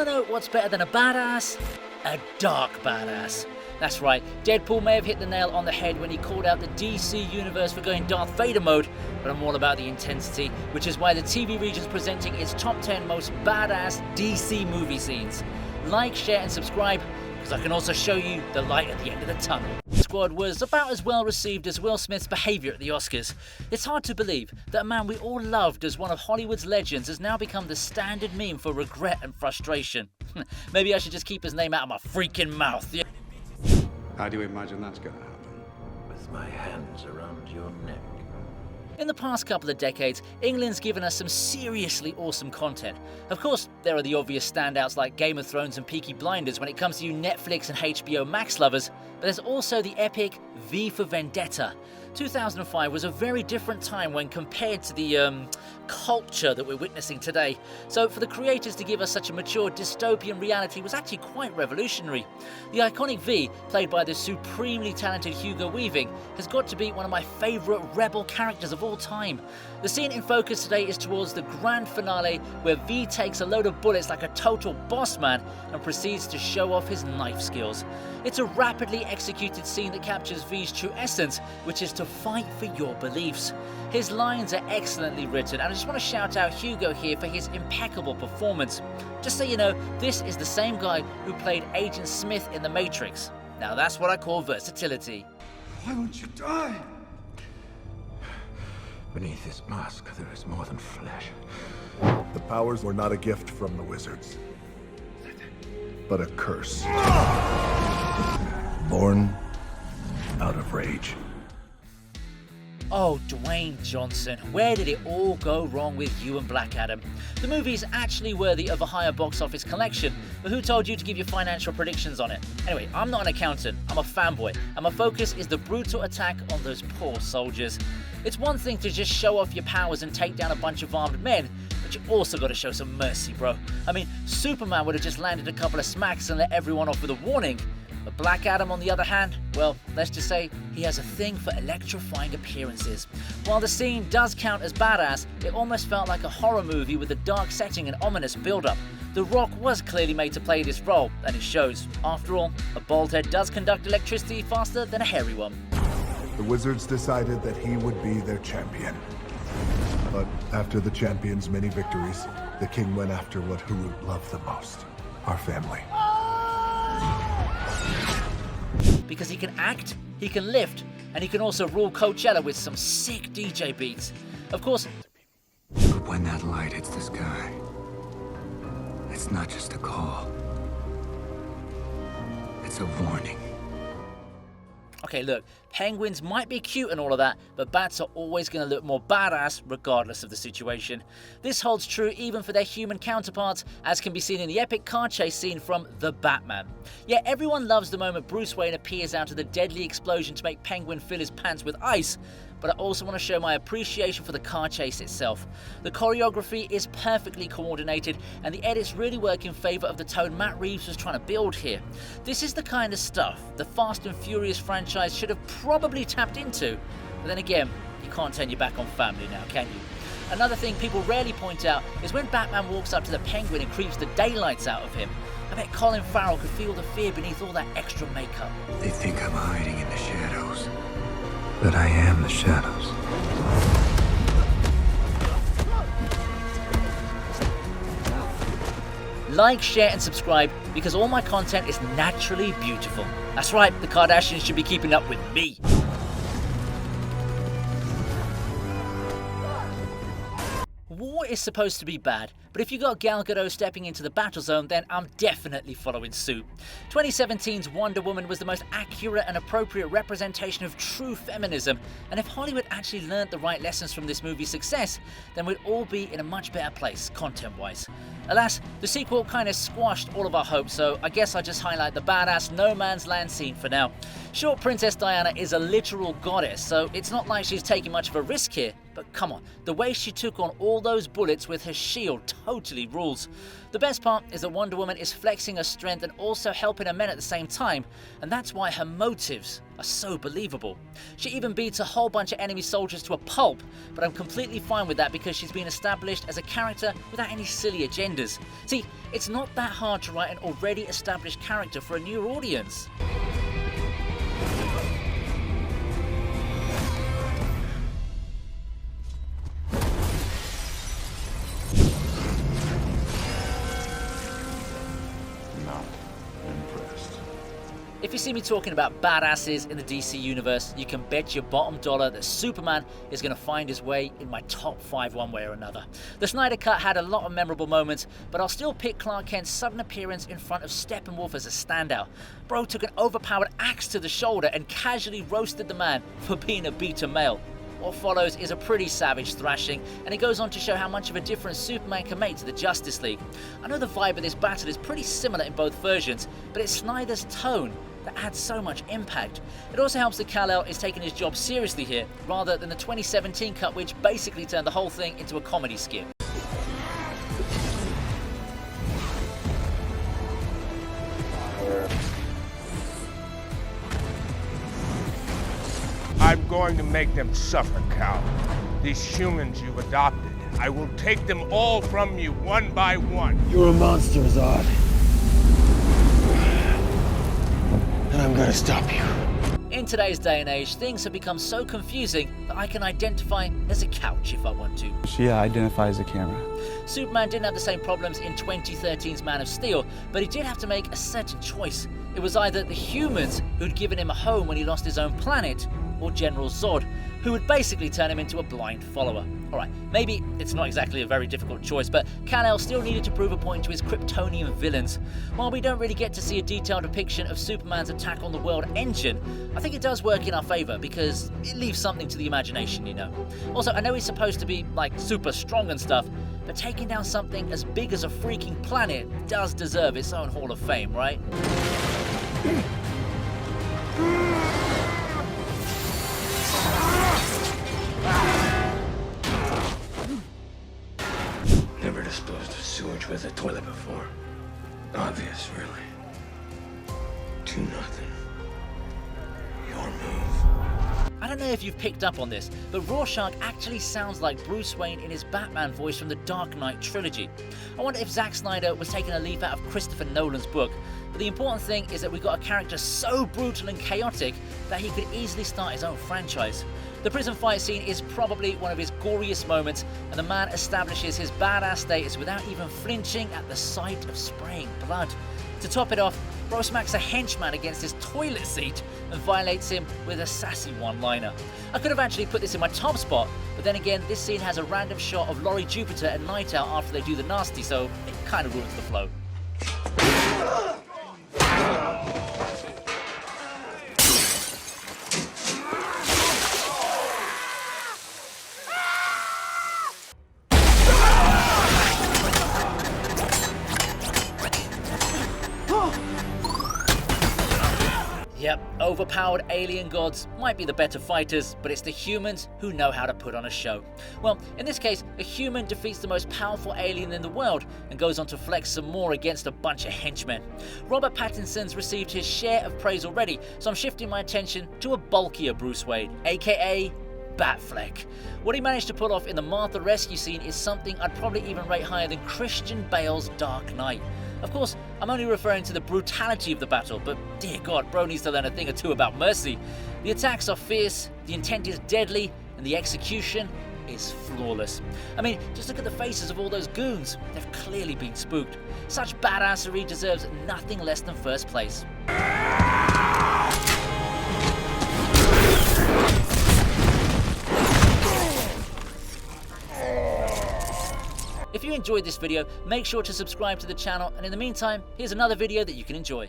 Want to know what's better than a badass? A dark badass. That's right, Deadpool may have hit the nail on the head when he called out the DC universe for going Darth Vader mode, but I'm all about the intensity, which is why the TV Regent's presenting its top 10 most badass DC movie scenes. Like, share and subscribe, because I can also show you the light at the end of the tunnel. Squad was about as well received as Will Smith's behaviour at the Oscars. It's hard to believe that a man we all loved as one of Hollywood's legends has now become the standard meme for regret and frustration. Maybe I should just keep his name out of my freaking mouth. Yeah. How do you imagine that's going to happen? With my hands around your neck. In the past couple of decades, England's given us some seriously awesome content. Of course, there are the obvious standouts like Game of Thrones and Peaky Blinders when it comes to you Netflix and HBO Max lovers, but there's also the epic V for Vendetta. 2005 was a very different time when compared to the culture that we're witnessing today. So for the creators to give us such a mature dystopian reality was actually quite revolutionary. The iconic V, played by the supremely talented Hugo Weaving, has got to be one of my favourite rebel characters of all time. The scene in focus today is towards the grand finale where V takes a load of bullets like a total boss man and proceeds to show off his knife skills. It's a rapidly executed scene that captures V's true essence, which is to fight for your beliefs. His lines are excellently written, and I just want to shout out Hugo here for his impeccable performance. Just so you know, this is the same guy who played Agent Smith in The Matrix. Now that's what I call versatility. Why won't you die? Beneath this mask, there is more than flesh. The powers were not a gift from the wizards, but a curse. Born out of rage. Oh, Dwayne Johnson, where did it all go wrong with you and Black Adam? The movie's actually worthy of a higher box office collection, but who told you to give your financial predictions on it? Anyway, I'm not an accountant, I'm a fanboy, and my focus is the brutal attack on those poor soldiers. It's one thing to just show off your powers and take down a bunch of armed men, but you also got to show some mercy, bro. I mean, Superman would have just landed a couple of smacks and let everyone off with a warning. But Black Adam, on the other hand, well, let's just say he has a thing for electrifying appearances. While the scene does count as badass, it almost felt like a horror movie with a dark setting and ominous build-up. The Rock was clearly made to play this role, and it shows. After all, a bald head does conduct electricity faster than a hairy one. The wizards decided that he would be their champion. But after the champion's many victories, the king went after what Harut loved the most, our family. Because he can act, he can lift, and he can also rule Coachella with some sick DJ beats. Of course, But when that light hits the sky, it's not just a call. It's a warning. okay, look, penguins might be cute and all of that, but bats are always going to look more badass regardless of the situation. This holds true even for their human counterparts, as can be seen in the epic car chase scene from The Batman. Yet everyone loves the moment Bruce Wayne appears out of the deadly explosion to make Penguin fill his pants with ice, but I also want to show my appreciation for the car chase itself. The choreography is perfectly coordinated, and the edits really work in favour of the tone Matt Reeves was trying to build here. This is the kind of stuff the Fast and Furious franchise should have probably tapped into, but then again, you can't turn your back on family now, can you? Another thing people rarely point out is when Batman walks up to the Penguin and creeps the daylights out of him. I bet Colin Farrell could feel the fear beneath all that extra makeup. They think I'm hiding in the shadows, but I am the shadows. Like, share and subscribe because all my content is naturally beautiful. That's right, the Kardashians should be keeping up with me. War is supposed to be bad, but if you got Gal Gadot stepping into the battle zone, then I'm definitely following suit. 2017's Wonder Woman was the most accurate and appropriate representation of true feminism, and if Hollywood actually learned the right lessons from this movie's success, then we'd all be in a much better place, content-wise. Alas, the sequel kind of squashed all of our hopes, so I guess I'll just highlight the badass no man's land scene for now. Sure, Princess Diana is a literal goddess, so it's not like she's taking much of a risk here, but come on, the way she took on all those bullets with her shield totally rules. The best part is that Wonder Woman is flexing her strength and also helping her men at the same time, and that's why her motives are so believable. She even beats a whole bunch of enemy soldiers to a pulp, but I'm completely fine with that because she's been established as a character without any silly agendas. See, it's not that hard to write an already established character for a new audience. If you see me talking about badasses in the DC universe, you can bet your bottom dollar that Superman is going to find his way in my top 5 one way or another. The Snyder Cut had a lot of memorable moments, but I'll still pick Clark Kent's sudden appearance in front of Steppenwolf as a standout. Bro took an overpowered axe to the shoulder and casually roasted the man for being a beta male. What follows is a pretty savage thrashing, and it goes on to show how much of a difference Superman can make to the Justice League. I know the vibe of this battle is pretty similar in both versions, but it's Snyder's tone that adds so much impact. It also helps that Kal-El is taking his job seriously here, rather than the 2017 cut which basically turned the whole thing into a comedy skit. I'm going to make them suffer, Cal. These humans you've adopted, I will take them all from you one by one. You're a monster, Zod. And I'm gonna stop you. In today's day and age, things have become so confusing that I can identify as a couch if I want to. She identifies a camera. Superman didn't have the same problems in 2013's Man of Steel, but he did have to make a certain choice. It was either the humans who'd given him a home when he lost his own planet, or General Zod, who would basically turn him into a blind follower. Alright, maybe it's not exactly a very difficult choice, but Kal-El still needed to prove a point to his Kryptonian villains. While we don't really get to see a detailed depiction of Superman's attack on the world engine, I think it does work in our favour because it leaves something to the imagination, you know. Also, I know he's supposed to be, like, super strong and stuff, but taking down something as big as a freaking planet does deserve its own Hall of Fame, right? Never disposed of sewage with a toilet before. Obvious, really. 2-0. Your move. I don't know if you've picked up on this, but Rorschach actually sounds like Bruce Wayne in his Batman voice from the Dark Knight trilogy. I wonder if Zack Snyder was taking a leaf out of Christopher Nolan's book, but the important thing is that we got a character so brutal and chaotic that he could easily start his own franchise. The prison fight scene is probably one of his goriest moments, and the man establishes his badass status without even flinching at the sight of spraying blood. To top it off, Bro smacks a henchman against his toilet seat and violates him with a sassy one-liner. I could have actually put this in my top spot, but then again, this scene has a random shot of Laurie Jupiter at night out after they do the nasty, so it kind of ruins the flow. Yep, overpowered alien gods might be the better fighters, but it's the humans who know how to put on a show. Well, in this case, a human defeats the most powerful alien in the world and goes on to flex some more against a bunch of henchmen. Robert Pattinson's received his share of praise already, so I'm shifting my attention to a bulkier Bruce Wayne, aka Batfleck. What he managed to pull off in the Martha rescue scene is something I'd probably even rate higher than Christian Bale's Dark Knight. Of course, I'm only referring to the brutality of the battle, but dear God, bro needs to learn a thing or two about mercy. The attacks are fierce, the intent is deadly, and the execution is flawless. I mean, just look at the faces of all those goons. They've clearly been spooked. Such badassery deserves nothing less than first place. If you enjoyed this video, make sure to subscribe to the channel, and in the meantime, here's another video that you can enjoy.